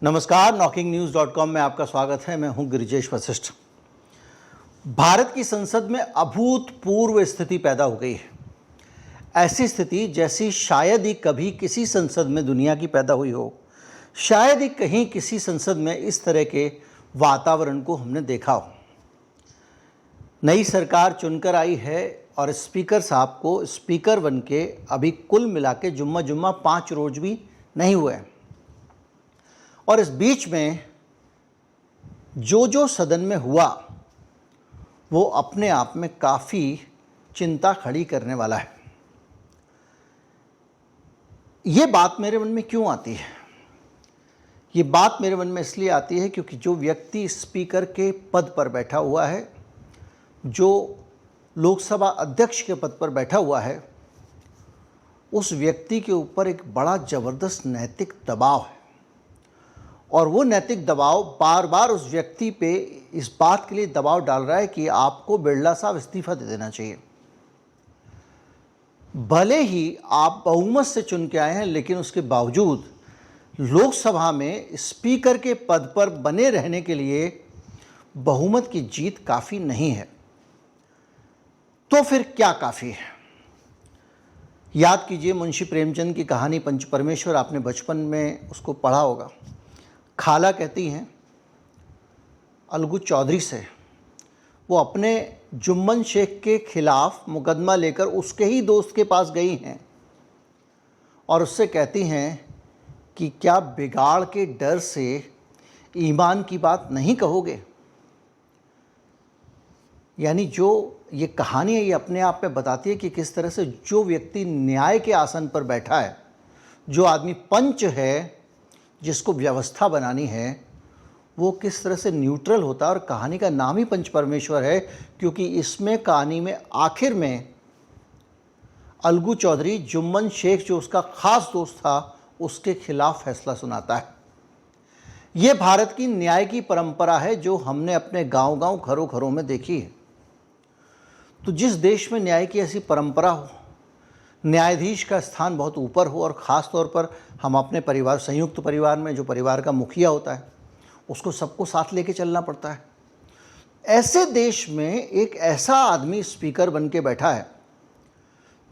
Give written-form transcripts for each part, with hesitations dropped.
नमस्कार, knockingnews.com में आपका स्वागत है। मैं हूं गिरिजेश वशिष्ठ। भारत की संसद में अभूतपूर्व स्थिति पैदा हो गई है। ऐसी स्थिति जैसी शायद ही कभी किसी संसद में दुनिया की पैदा हुई हो। शायद ही कहीं किसी संसद में इस तरह के वातावरण को हमने देखा हो। नई सरकार चुनकर आई है और स्पीकर साहब को स्पीकर बन के अभी कुल मिला के जुम्मा 5 रोज भी नहीं हुए हैं। और इस बीच में जो सदन में हुआ वो अपने आप में काफ़ी चिंता खड़ी करने वाला है। ये बात मेरे मन में क्यों आती है? ये बात मेरे मन में इसलिए आती है क्योंकि जो व्यक्ति स्पीकर के पद पर बैठा हुआ है, जो लोकसभा अध्यक्ष के पद पर बैठा हुआ है, उस व्यक्ति के ऊपर एक बड़ा ज़बरदस्त नैतिक दबाव है। और वो नैतिक दबाव बार बार उस व्यक्ति पे इस बात के लिए दबाव डाल रहा है कि आपको बिरला साहब इस्तीफा दे देना चाहिए। भले ही आप बहुमत से चुन के आए हैं, लेकिन उसके बावजूद लोकसभा में स्पीकर के पद पर बने रहने के लिए बहुमत की जीत काफ़ी नहीं है। तो फिर क्या काफ़ी है? याद कीजिए मुंशी प्रेमचंद की कहानी पंच परमेश्वर, आपने बचपन में उसको पढ़ा होगा। खाला कहती हैं अलगू चौधरी से, वो अपने जुम्मन शेख के खिलाफ मुकदमा लेकर उसके ही दोस्त के पास गई हैं और उससे कहती हैं कि क्या बिगाड़ के डर से ईमान की बात नहीं कहोगे। यानी जो ये कहानी है, ये अपने आप में बताती है कि किस तरह से जो व्यक्ति न्याय के आसन पर बैठा है, जो आदमी पंच है, जिसको व्यवस्था बनानी है, वो किस तरह से न्यूट्रल होता है। और कहानी का नाम ही पंच परमेश्वर है क्योंकि इसमें कहानी में आखिर में अलगू चौधरी जुम्मन शेख, जो उसका ख़ास दोस्त था, उसके खिलाफ फैसला सुनाता है। ये भारत की न्याय की परंपरा है जो हमने अपने गांव-गांव, घरों-घरों में देखी है। तो जिस देश में न्याय की ऐसी परंपरा हो, न्यायाधीश का स्थान बहुत ऊपर हो, और ख़ास तौर पर हम अपने परिवार, संयुक्त परिवार में जो परिवार का मुखिया होता है, उसको सबको साथ लेके चलना पड़ता है। ऐसे देश में एक ऐसा आदमी स्पीकर बन के बैठा है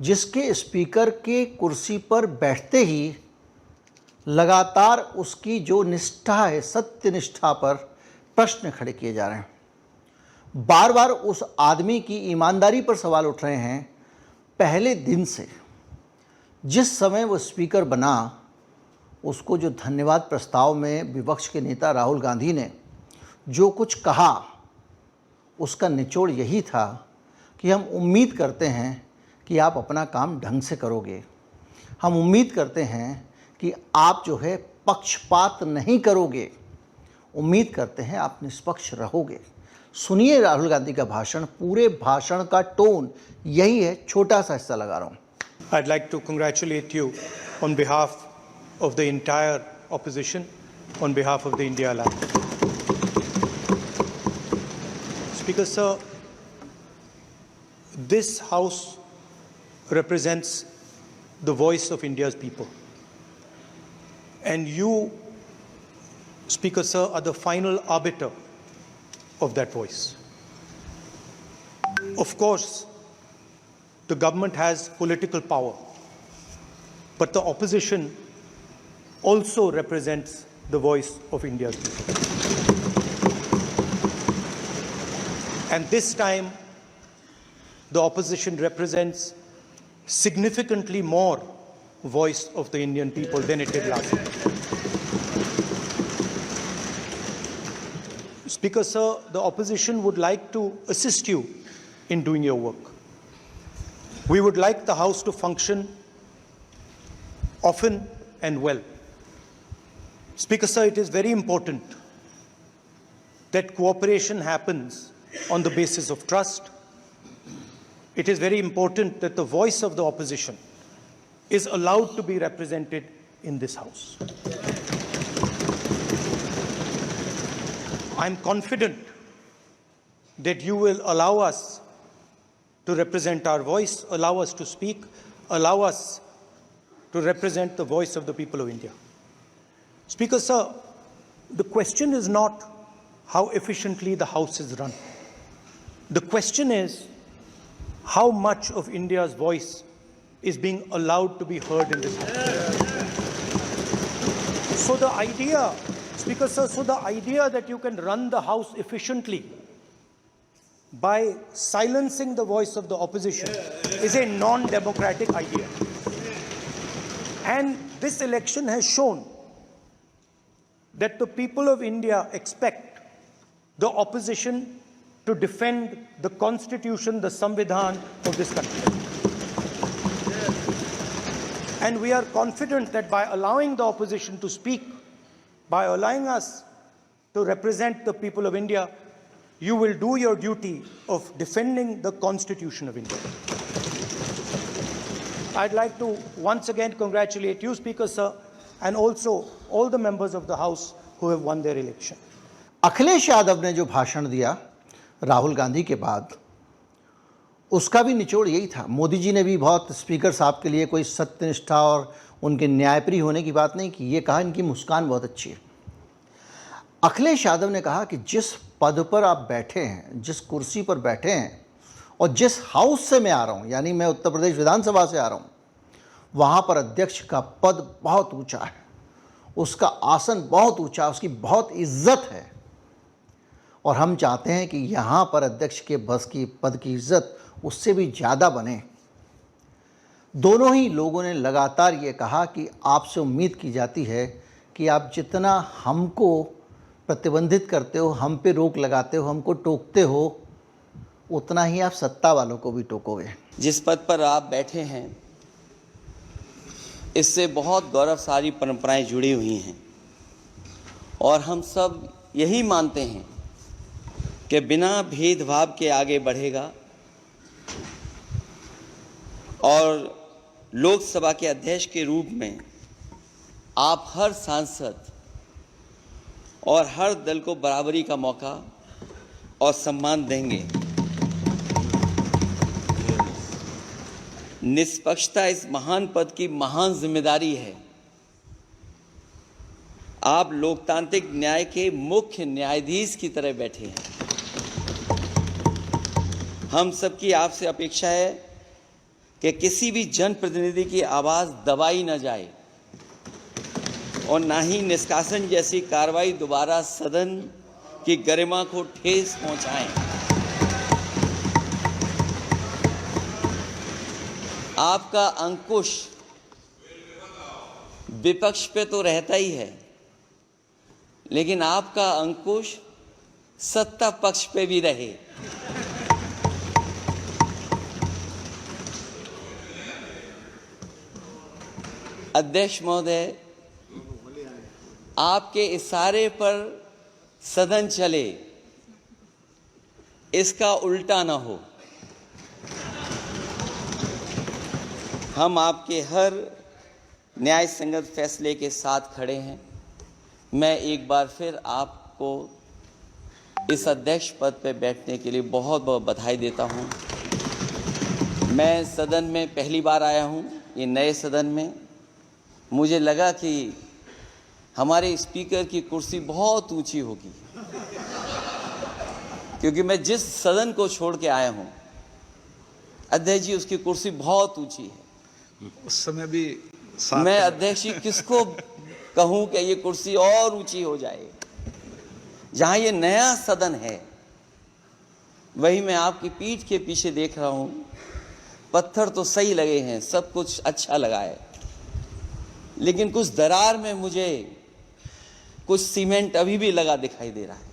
जिसके स्पीकर के कुर्सी पर बैठते ही लगातार उसकी जो निष्ठा है, सत्य निष्ठा पर प्रश्न खड़े किए जा रहे हैं। बार बार उस आदमी की ईमानदारी पर सवाल उठ रहे हैं। पहले दिन से जिस समय वो स्पीकर बना, उसको जो धन्यवाद प्रस्ताव में विपक्ष के नेता राहुल गांधी ने जो कुछ कहा, उसका निचोड़ यही था कि हम उम्मीद करते हैं कि आप अपना काम ढंग से करोगे। हम उम्मीद करते हैं कि आप जो है पक्षपात नहीं करोगे। उम्मीद करते हैं आप निष्पक्ष रहोगे। सुनिए राहुल गांधी का भाषण। पूरे भाषण का टोन यही है। छोटा सा हिस्सा लगा रहा हूँ। I'd like to congratulate you on behalf of the entire opposition, on behalf of the India Alliance. Speaker Sir, this House represents the voice of India's people. And you, Speaker Sir, are the final arbiter of that voice. Of course, the government has political power, but the opposition also represents the voice of India's people. And this time, the opposition represents significantly more voice of the Indian people than it did last time. Speaker Sir, the opposition would like to assist you in doing your work. We would like the House to function often and well. Speaker Sir, it is very important that cooperation happens on the basis of trust. It is very important that the voice of the opposition is allowed to be represented in this House. I'm confident that you will allow us to represent our voice, allow us to speak, allow us to represent the voice of the people of India. Speaker, sir, the question is not how efficiently the House is run. The question is how much of India's voice is being allowed to be heard in this House. So the idea, Speaker Sir, so the idea that you can run the House efficiently by silencing the voice of the opposition is a non-democratic idea. And this election has shown that the people of India expect the opposition to defend the Constitution, the Samvidhan of this country. And we are confident that by allowing the opposition to speak, by allowing us to represent the people of India, you will do your duty of defending the Constitution of India. I'd like to once again congratulate you, Speaker Sir, and also all the members of the House who have won their election. Akhilesh Yadav ने जो भाषण दिया राहुल गांधी के बाद, उसका भी निचोड़ यही था। मोदी जी ने भी बहुत स्पीकर साहब के लिए कोई सत्यनिष्ठा और उनके न्यायप्रिय होने की बात नहीं की। ये कहा इनकी मुस्कान बहुत अच्छी है। अखिलेश यादव ने कहा कि जिस पद पर आप बैठे हैं, जिस कुर्सी पर बैठे हैं और जिस हाउस से मैं आ रहा हूँ, यानी मैं उत्तर प्रदेश विधानसभा से आ रहा हूँ, वहाँ पर अध्यक्ष का पद बहुत ऊंचा है, उसका आसन बहुत ऊंचा है, उसकी बहुत इज्जत है और हम चाहते हैं कि यहाँ पर अध्यक्ष के बस की पद की इज्जत उससे भी ज़्यादा बने। दोनों ही लोगों ने लगातार ये कहा कि आपसे उम्मीद की जाती है कि आप जितना हमको प्रतिबंधित करते हो, हम पे रोक लगाते हो, हमको टोकते हो, उतना ही आप सत्ता वालों को भी टोकोगे। जिस पद पर आप बैठे हैं, इससे बहुत गौरवशाली परंपराएं जुड़ी हुई हैं और हम सब यही मानते हैं कि बिना भेदभाव के आगे बढ़ेगा और लोकसभा के अध्यक्ष के रूप में आप हर सांसद और हर दल को बराबरी का मौका और सम्मान देंगे। निष्पक्षता इस महान पद की महान जिम्मेदारी है। आप लोकतांत्रिक न्याय के मुख्य न्यायाधीश की तरह बैठे हैं। हम सबकी आपसे अपेक्षा है कि किसी भी जनप्रतिनिधि की आवाज़ दबाई न जाए और ना ही निष्कासन जैसी कार्रवाई दोबारा सदन की गरिमा को ठेस पहुंचाएं। आपका अंकुश विपक्ष पे तो रहता ही है, लेकिन आपका अंकुश सत्ता पक्ष पे भी रहे। अध्यक्ष महोदय, आपके इशारे पर सदन चले, इसका उल्टा न हो। हम आपके हर न्याय संगत फैसले के साथ खड़े हैं। मैं एक बार फिर आपको इस अध्यक्ष पद पर बैठने के लिए बहुत बहुत बधाई देता हूं। मैं सदन में पहली बार आया हूं, ये नए सदन में। मुझे लगा कि हमारे स्पीकर की कुर्सी बहुत ऊंची होगी, क्योंकि मैं जिस सदन को छोड़ के आया हूं, अध्यक्ष जी उसकी कुर्सी बहुत ऊंची है। उस समय भी मैं अध्यक्ष जी किसको कहूं कि ये कुर्सी और ऊंची हो जाए। जहां ये नया सदन है, वही मैं आपकी पीठ के पीछे देख रहा हूं, पत्थर तो सही लगे हैं, सब कुछ अच्छा लगा है, लेकिन कुछ दरार में मुझे कुछ सीमेंट अभी भी लगा दिखाई दे रहा है।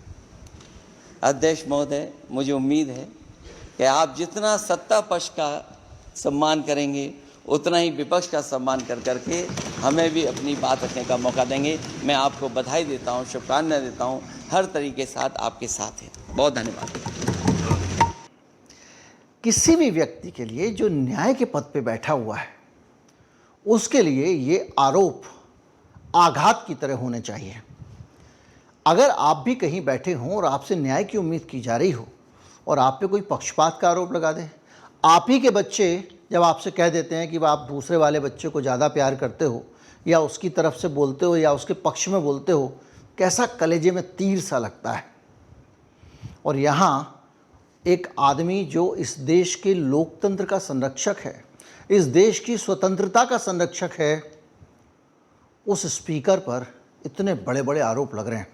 अध्यक्ष महोदय, मुझे उम्मीद है कि आप जितना सत्ता पक्ष का सम्मान करेंगे, उतना ही विपक्ष का सम्मान कर करके हमें भी अपनी बात रखने का मौका देंगे। मैं आपको बधाई देता हूं, शुभकामनाएं देता हूं, हर तरीके से साथ आपके साथ हैं। बहुत धन्यवाद। किसी भी व्यक्ति के लिए जो न्याय के पद पे बैठा हुआ है, उसके लिए ये आरोप आघात की तरह होने चाहिए। अगर आप भी कहीं बैठे हों और आपसे न्याय की उम्मीद की जा रही हो और आप पे कोई पक्षपात का आरोप लगा दे, आप ही के बच्चे जब आपसे कह देते हैं कि आप दूसरे वाले बच्चे को ज़्यादा प्यार करते हो या उसकी तरफ से बोलते हो या उसके पक्ष में बोलते हो, कैसा कलेजे में तीर सा लगता है। और यहाँ एक आदमी जो इस देश के लोकतंत्र का संरक्षक है, इस देश की स्वतंत्रता का संरक्षक है, उस स्पीकर पर इतने बड़े बड़े आरोप लग रहे हैं।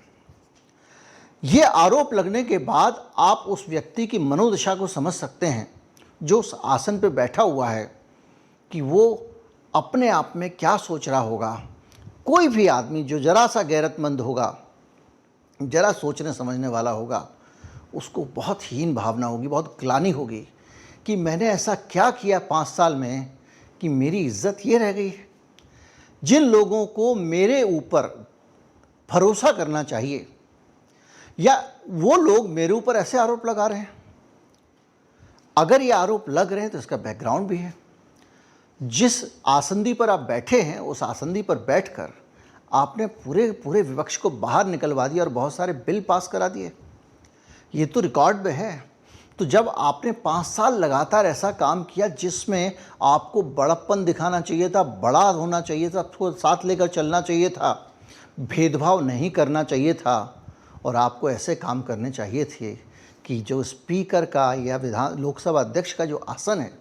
ये आरोप लगने के बाद आप उस व्यक्ति की मनोदशा को समझ सकते हैं जो उस आसन पर बैठा हुआ है, कि वो अपने आप में क्या सोच रहा होगा। कोई भी आदमी जो जरा सा गैरतमंद होगा, जरा सोचने समझने वाला होगा, उसको बहुत हीन भावना होगी, बहुत ग्लानि होगी कि मैंने ऐसा क्या किया 5 साल में कि मेरी इज्जत ये रह गई है। जिन लोगों को मेरे ऊपर भरोसा करना चाहिए, या वो लोग मेरे ऊपर ऐसे आरोप लगा रहे हैं। अगर ये आरोप लग रहे हैं तो इसका बैकग्राउंड भी है। जिस आसंदी पर आप बैठे हैं, उस आसंदी पर बैठकर आपने पूरे विपक्ष को बाहर निकलवा दिया और बहुत सारे बिल पास करा दिए। ये तो रिकॉर्ड में है। तो जब आपने 5 साल लगातार ऐसा काम किया जिसमें आपको बड़प्पन दिखाना चाहिए था, बड़ा होना चाहिए था, आपको साथ लेकर चलना चाहिए था, भेदभाव नहीं करना चाहिए था, और आपको ऐसे काम करने चाहिए थे कि जो स्पीकर का या लोकसभा अध्यक्ष का जो आसन है,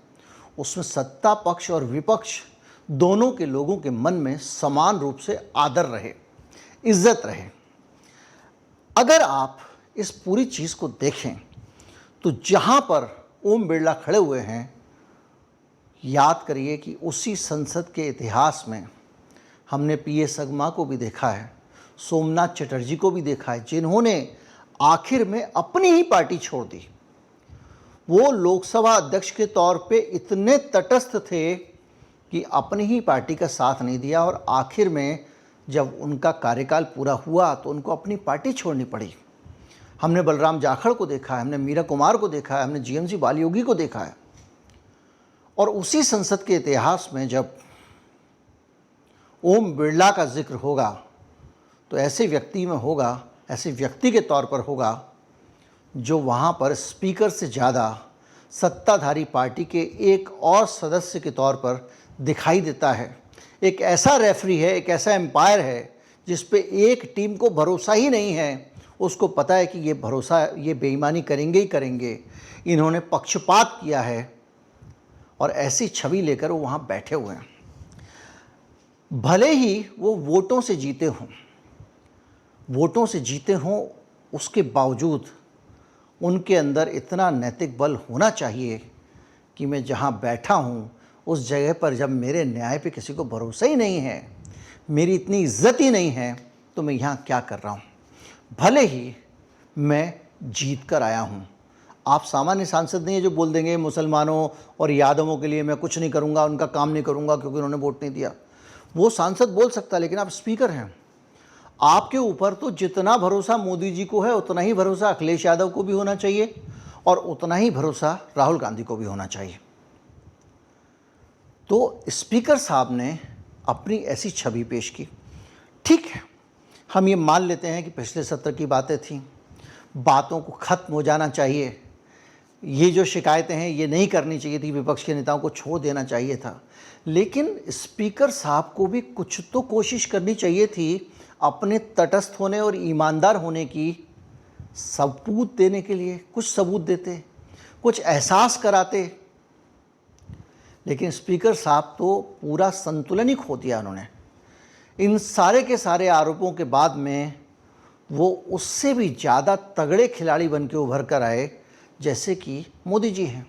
उसमें सत्ता पक्ष और विपक्ष दोनों के लोगों के मन में समान रूप से आदर रहे, इज्जत रहे। अगर आप इस पूरी चीज़ को देखें तो जहाँ पर ओम बिरला खड़े हुए हैं, याद करिए कि उसी संसद के इतिहास में हमने पीए संगमा को भी देखा है, सोमनाथ चटर्जी को भी देखा है, जिन्होंने आखिर में अपनी ही पार्टी छोड़ दी। वो लोकसभा अध्यक्ष के तौर पे इतने तटस्थ थे कि अपनी ही पार्टी का साथ नहीं दिया, और आखिर में जब उनका कार्यकाल पूरा हुआ तो उनको अपनी पार्टी छोड़नी पड़ी। हमने बलराम जाखड़ को देखा है, हमने मीरा कुमार को देखा है, हमने जीएमसी बालयोगी को देखा है। और उसी संसद के इतिहास में जब ओम बिरला का जिक्र होगा तो ऐसे व्यक्ति में होगा, ऐसे व्यक्ति के तौर पर होगा जो वहाँ पर स्पीकर से ज़्यादा सत्ताधारी पार्टी के एक और सदस्य के तौर पर दिखाई देता है। एक ऐसा रेफरी है, एक ऐसा एम्पायर है जिस पे एक टीम को भरोसा ही नहीं है। उसको पता है कि ये बेईमानी करेंगे ही करेंगे, इन्होंने पक्षपात किया है, और ऐसी छवि लेकर वो वहाँ बैठे हुए हैं। भले ही वो वोटों से जीते हों, उसके बावजूद उनके अंदर इतना नैतिक बल होना चाहिए कि मैं जहाँ बैठा हूँ उस जगह पर जब मेरे न्याय पे किसी को भरोसा ही नहीं है, मेरी इतनी इज्जत ही नहीं है, तो मैं यहाँ क्या कर रहा हूँ। भले ही मैं जीत कर आया हूँ। आप सामान्य सांसद नहीं है जो बोल देंगे मुसलमानों और यादवों के लिए मैं कुछ नहीं करूँगा, उनका काम नहीं करूँगा क्योंकि उन्होंने वोट नहीं दिया। वो सांसद बोल सकता है, लेकिन आप स्पीकर हैं। आपके ऊपर तो जितना भरोसा मोदी जी को है उतना ही भरोसा अखिलेश यादव को भी होना चाहिए, और उतना ही भरोसा राहुल गांधी को भी होना चाहिए। तो स्पीकर साहब ने अपनी ऐसी छवि पेश की। ठीक है, हम ये मान लेते हैं कि पिछले सत्र की बातें थीं, बातों को ख़त्म हो जाना चाहिए, ये जो शिकायतें हैं ये नहीं करनी चाहिए थी, विपक्ष के नेताओं को छोड़ देना चाहिए था। लेकिन स्पीकर साहब को भी कुछ तो कोशिश करनी चाहिए थी अपने तटस्थ होने और ईमानदार होने की सबूत देने के लिए। कुछ सबूत देते, कुछ एहसास कराते। लेकिन स्पीकर साहब तो पूरा संतुलन ही खो दिया उन्होंने। इन सारे के सारे आरोपों के बाद में वो उससे भी ज़्यादा तगड़े खिलाड़ी बन के उभर कर आए जैसे कि मोदी जी हैं।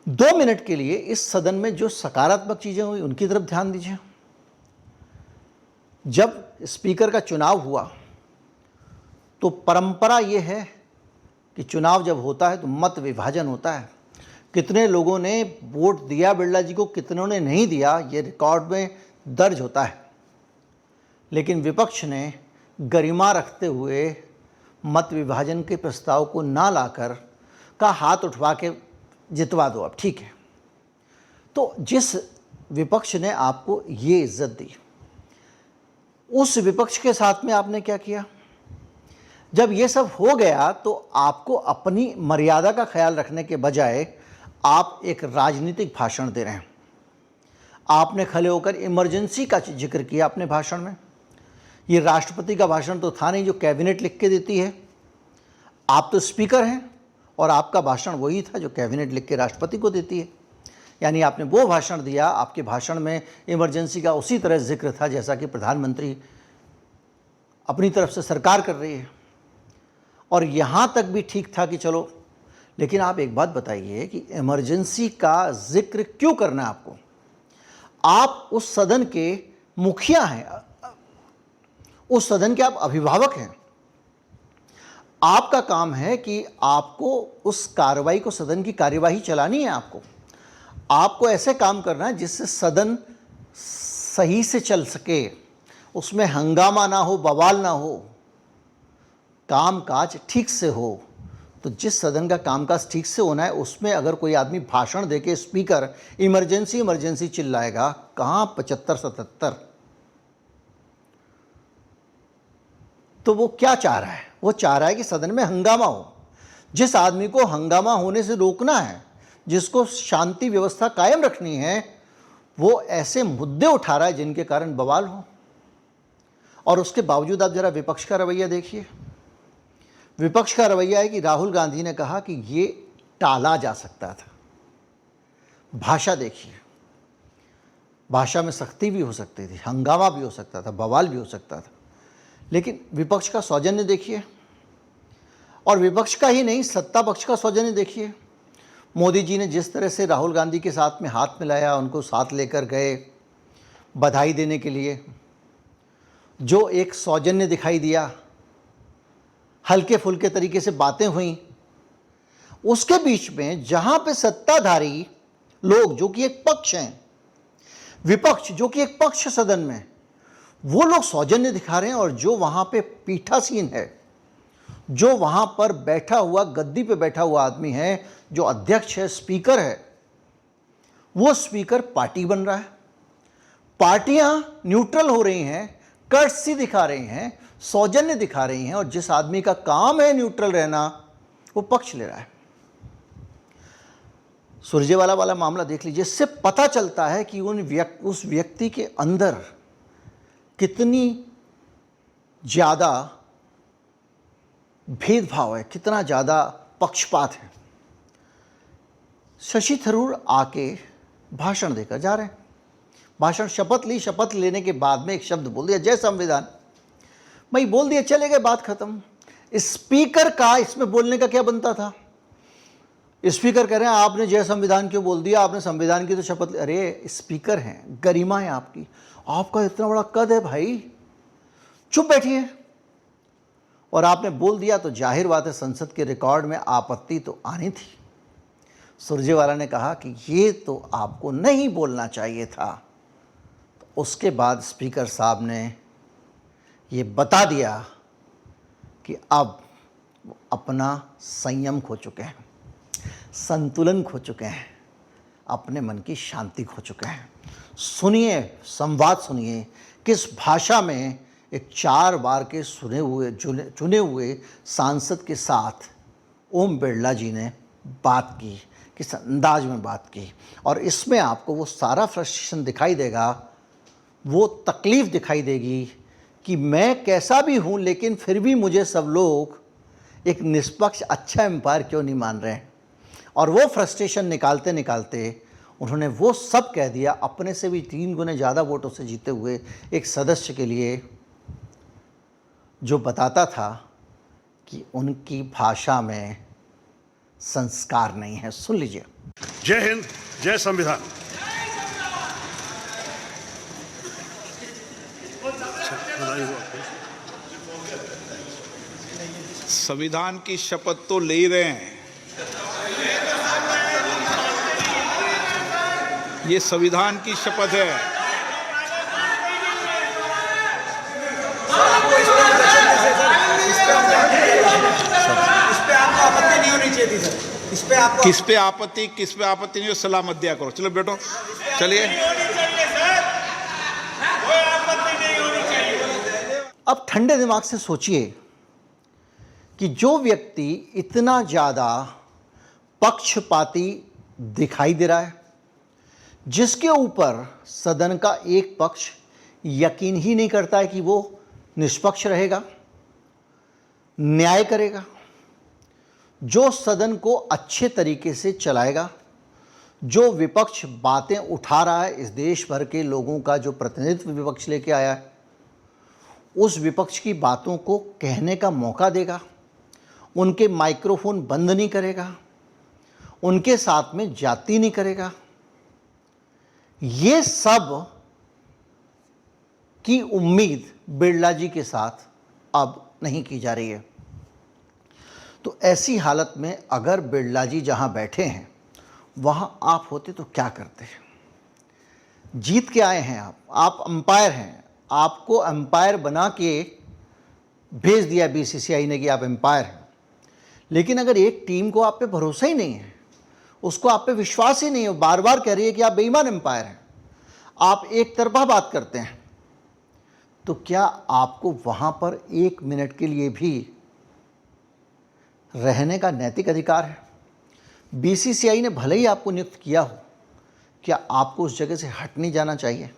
2 मिनट के लिए इस सदन में जो सकारात्मक चीज़ें हुई उनकी तरफ ध्यान दीजिए। जब स्पीकर का चुनाव हुआ तो परंपरा ये है कि चुनाव जब होता है तो मत विभाजन होता है। कितने लोगों ने वोट दिया बिरला जी को, कितनों ने नहीं दिया, ये रिकॉर्ड में दर्ज होता है। लेकिन विपक्ष ने गरिमा रखते हुए मत विभाजन के प्रस्ताव को ना लाकर का हाथ उठवा के जितवा दो अब, ठीक है। तो जिस विपक्ष ने आपको ये इज्जत दी, उस विपक्ष के साथ में आपने क्या किया? जब ये सब हो गया तो आपको अपनी मर्यादा का ख्याल रखने के बजाय आप एक राजनीतिक भाषण दे रहे हैं। आपने खड़े होकर इमरजेंसी का जिक्र किया अपने भाषण में। ये राष्ट्रपति का भाषण तो था नहीं जो कैबिनेट लिख के देती है। आप तो स्पीकर हैं और आपका भाषण वही था जो कैबिनेट लिख के राष्ट्रपति को देती है। यानी आपने वो भाषण दिया, आपके भाषण में इमरजेंसी का उसी तरह जिक्र था जैसा कि प्रधानमंत्री अपनी तरफ से सरकार कर रही है। और यहाँ तक भी ठीक था कि चलो, लेकिन आप एक बात बताइए कि इमरजेंसी का जिक्र क्यों करना है आपको? आप उस सदन के मुखिया हैं, उस सदन के आप अभिभावक हैं। आपका काम है कि आपको उस कार्रवाई को, सदन की कार्यवाही चलानी है। आपको ऐसे काम करना है जिससे सदन सही से चल सके, उसमें हंगामा ना हो, बवाल ना हो, कामकाज ठीक से हो। तो जिस सदन का कामकाज ठीक से होना है उसमें अगर कोई आदमी भाषण देके स्पीकर इमरजेंसी इमरजेंसी चिल्लाएगा, कहाँ 75-77? तो वो क्या चाह रहा है? वो चाह रहा है कि सदन में हंगामा हो। जिस आदमी को हंगामा होने से रोकना है, जिसको शांति व्यवस्था कायम रखनी है, वो ऐसे मुद्दे उठा रहा है जिनके कारण बवाल हो। और उसके बावजूद आप जरा विपक्ष का रवैया देखिए। विपक्ष का रवैया है कि राहुल गांधी ने कहा कि ये टाला जा सकता था। भाषा देखिए, भाषा में सख्ती भी हो सकती थी, हंगामा भी हो सकता था, बवाल भी हो सकता था। लेकिन विपक्ष का सौजन्य देखिए, और विपक्ष का ही नहीं, सत्ता पक्ष का सौजन्य देखिए। मोदी जी ने जिस तरह से राहुल गांधी के साथ में हाथ मिलाया, उनको साथ लेकर गए बधाई देने के लिए, जो एक सौजन्य दिखाई दिया, हल्के फुल्के तरीके से बातें हुई। उसके बीच में जहां पे सत्ताधारी लोग जो कि एक पक्ष हैं, विपक्ष जो कि एक पक्ष सदन में, वो लोग सौजन्य दिखा रहे हैं, और जो वहां पे पीठासीन है, जो वहां पर बैठा हुआ, गद्दी पे बैठा हुआ आदमी है, जो अध्यक्ष है, स्पीकर है, वो स्पीकर पार्टी बन रहा है। पार्टियां न्यूट्रल हो रही हैं, कर्टसी दिखा रही हैं, सौजन्य दिखा रही हैं, और जिस आदमी का काम है न्यूट्रल रहना, वो पक्ष ले रहा है। सुरजेवाला वाला मामला देख लीजिए। इससे पता चलता है कि उस व्यक्ति के अंदर कितनी ज़्यादा भेदभाव है, कितना ज़्यादा पक्षपात है। शशि थरूर आके भाषण देकर जा रहे हैं। भाषण, शपथ लेने के बाद में एक शब्द बोल दिया, जय संविधान। भाई बोल दिया, चले गए, बात खत्म। स्पीकर का इसमें बोलने का क्या बनता था? स्पीकर कह रहे हैं आपने जय संविधान क्यों बोल दिया, आपने संविधान की तो शपथ। अरे स्पीकर हैं, गरिमा है आपकी, आपका इतना बड़ा कद है भाई, चुप बैठिए। और आपने बोल दिया तो जाहिर बात है संसद के रिकॉर्ड में आपत्ति तो आनी थी। सुरजेवाला ने कहा कि ये तो आपको नहीं बोलना चाहिए था। तो उसके बाद स्पीकर साहब ने ये बता दिया कि अब वो अपना संयम खो चुके हैं, संतुलन खो चुके हैं, अपने मन की शांति खो चुके हैं। सुनिए, संवाद सुनिए, किस भाषा में एक 4 बार के चुने हुए सांसद के साथ ओम बिरला जी ने बात की, किस अंदाज में बात की। और इसमें आपको वो सारा फ्रस्ट्रेशन दिखाई देगा, वो तकलीफ़ दिखाई देगी कि मैं कैसा भी हूँ, लेकिन फिर भी मुझे सब लोग एक निष्पक्ष अच्छा एम्पायर क्यों नहीं मान रहे हैं। और वो फ्रस्ट्रेशन निकालते निकालते उन्होंने वो सब कह दिया, अपने से भी 3 गुने ज़्यादा वोटों से जीते हुए एक सदस्य के लिए, जो बताता था कि उनकी भाषा में संस्कार नहीं है। सुन लीजिए। जय हिंद, जय संविधान। संविधान की शपथ तो ले ही रहे हैं, ये संविधान की शपथ है। किस पे आपत्ति नहीं हो, सलाह मत दिया करो। चलो बैठो, चलिए। अब ठंडे दिमाग से सोचिए कि जो व्यक्ति इतना ज़्यादा पक्षपाती दिखाई दे रहा है, जिसके ऊपर सदन का एक पक्ष यकीन ही नहीं करता है कि वो निष्पक्ष रहेगा, न्याय करेगा, जो सदन को अच्छे तरीके से चलाएगा, जो विपक्ष बातें उठा रहा है, इस देश भर के लोगों का जो प्रतिनिधित्व विपक्ष लेके आया है, उस विपक्ष की बातों को कहने का मौका देगा, उनके माइक्रोफोन बंद नहीं करेगा, उनके साथ में जाति नहीं करेगा। ये सब की उम्मीद बिरला जी के साथ अब नहीं की जा रही है। तो ऐसी हालत में अगर बिरला जी जहां बैठे हैं वहां आप होते तो क्या करते हैं? जीत के आए हैं आप अंपायर हैं, आपको अंपायर बना के भेज दिया बीसीसीआई ने कि आप अंपायर हैं। लेकिन अगर एक टीम को आप पे भरोसा ही नहीं है, उसको आप पे विश्वास ही नहीं है, बार बार कह रही है कि आप बेईमान अंपायर हैं, आप एक तरफा बात करते हैं, तो क्या आपको वहां पर 1 मिनट के लिए भी रहने का नैतिक अधिकार है? बीसीसीआई ने भले ही आपको नियुक्त किया हो, क्या आपको उस जगह से हट नहीं जाना चाहिए?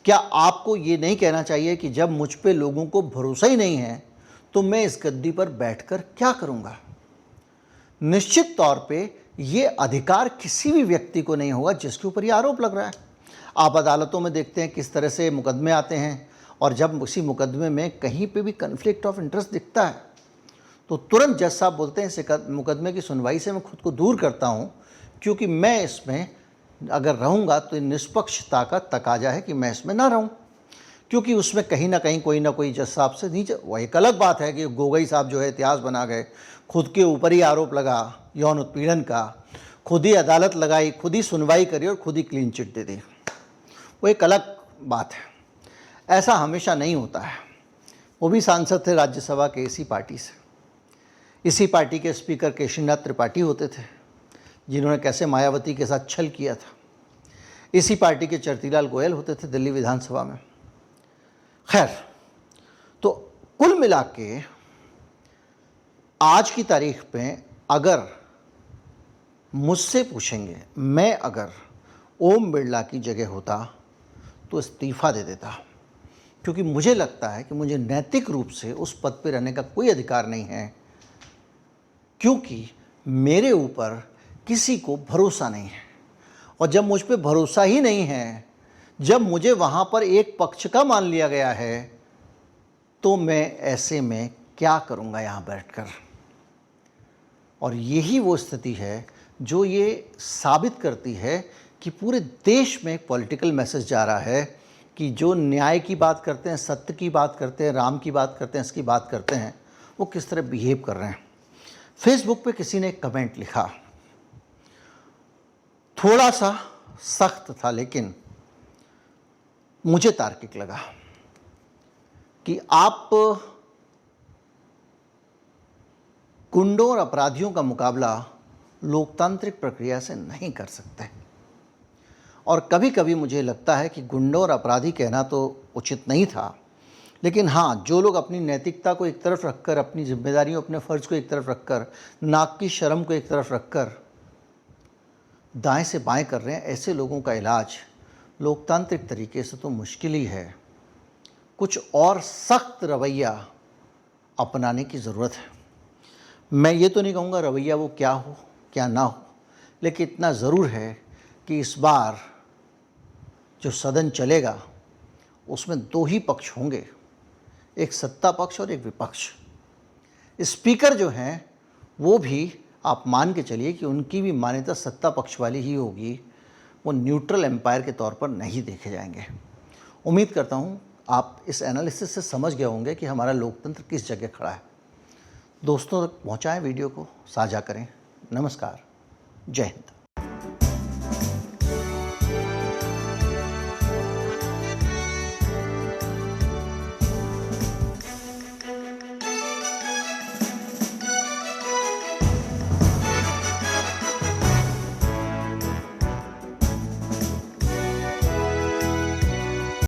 क्या आपको ये नहीं कहना चाहिए कि जब मुझ पे लोगों को भरोसा ही नहीं है तो मैं इस गद्दी पर बैठकर क्या करूंगा? निश्चित तौर पे ये अधिकार किसी भी व्यक्ति को नहीं होगा जिसके ऊपर ये आरोप लग रहा है। आप अदालतों में देखते हैं किस तरह से मुकदमे आते हैं, और जब उसी मुकदमे में कहीं पे भी कन्फ्लिक्ट ऑफ इंटरेस्ट दिखता है तो तुरंत जज साहब बोलते हैं इस मुकदमे की सुनवाई से मैं खुद को दूर करता हूँ, क्योंकि मैं इसमें अगर रहूँगा तो निष्पक्षता का तकाजा है कि मैं इसमें ना रहूँ, क्योंकि उसमें कहीं ना कहीं कोई ना कोई जज साहब से नीचे। वह एक अलग बात है कि गोगोई साहब जो है इतिहास बना गए, खुद के ऊपर ही आरोप लगा यौन उत्पीड़न का, खुद ही अदालत लगाई, खुद ही सुनवाई करी और खुद ही क्लीन चिट दे दी, वो एक अलग बात है। ऐसा हमेशा नहीं होता है। वो भी सांसद थे राज्यसभा के इसी पार्टी से, इसी पार्टी के स्पीकर केशरीनाथ त्रिपाठी होते थे जिन्होंने कैसे मायावती के साथ छल किया था। इसी पार्टी के चरतीलाल गोयल होते थे दिल्ली विधानसभा में। खैर, तो कुल मिला के आज की तारीख में अगर मुझसे पूछेंगे, मैं अगर ओम बिरला की जगह होता तो इस्तीफ़ा दे देता, क्योंकि मुझे लगता है कि मुझे नैतिक रूप से उस पद पर रहने का कोई अधिकार नहीं है, क्योंकि मेरे ऊपर किसी को भरोसा नहीं है। और जब मुझ पे भरोसा ही नहीं है, जब मुझे वहाँ पर एक पक्ष का मान लिया गया है, तो मैं ऐसे में क्या करूँगा यहाँ बैठकर? और यही वो स्थिति है जो ये साबित करती है कि पूरे देश में एक पॉलिटिकल मैसेज जा रहा है कि जो न्याय की बात करते हैं, सत्य की बात करते हैं, राम की बात करते हैं, इसकी बात करते हैं, वो किस तरह बिहेव कर रहे हैं। फेसबुक पे किसी ने एक कमेंट लिखा, थोड़ा सा सख्त था लेकिन मुझे तार्किक लगा, कि आप गुंडों और अपराधियों का मुकाबला लोकतांत्रिक प्रक्रिया से नहीं कर सकते। और कभी कभी मुझे लगता है कि गुंडों और अपराधी कहना तो उचित नहीं था, लेकिन हाँ, जो लोग अपनी नैतिकता को एक तरफ रखकर, अपनी जिम्मेदारियों, अपने फ़र्ज़ को एक तरफ रखकर, नाक की शर्म को एक तरफ रखकर दाएं से बाएं कर रहे हैं, ऐसे लोगों का इलाज लोकतांत्रिक तरीके से तो मुश्किल ही है। कुछ और सख्त रवैया अपनाने की ज़रूरत है। मैं ये तो नहीं कहूँगा रवैया वो क्या हो क्या ना हो, लेकिन इतना ज़रूर है कि इस बार जो सदन चलेगा उसमें 2 ही पक्ष होंगे, एक सत्ता पक्ष और एक विपक्ष। स्पीकर जो हैं वो भी आप मान के चलिए कि उनकी भी मान्यता सत्ता पक्ष वाली ही होगी, वो न्यूट्रल एम्पायर के तौर पर नहीं देखे जाएंगे। उम्मीद करता हूँ आप इस एनालिसिस से समझ गए होंगे कि हमारा लोकतंत्र किस जगह खड़ा है। दोस्तों तक पहुँचाएँ वीडियो को, साझा करें। नमस्कार, जय हिंद।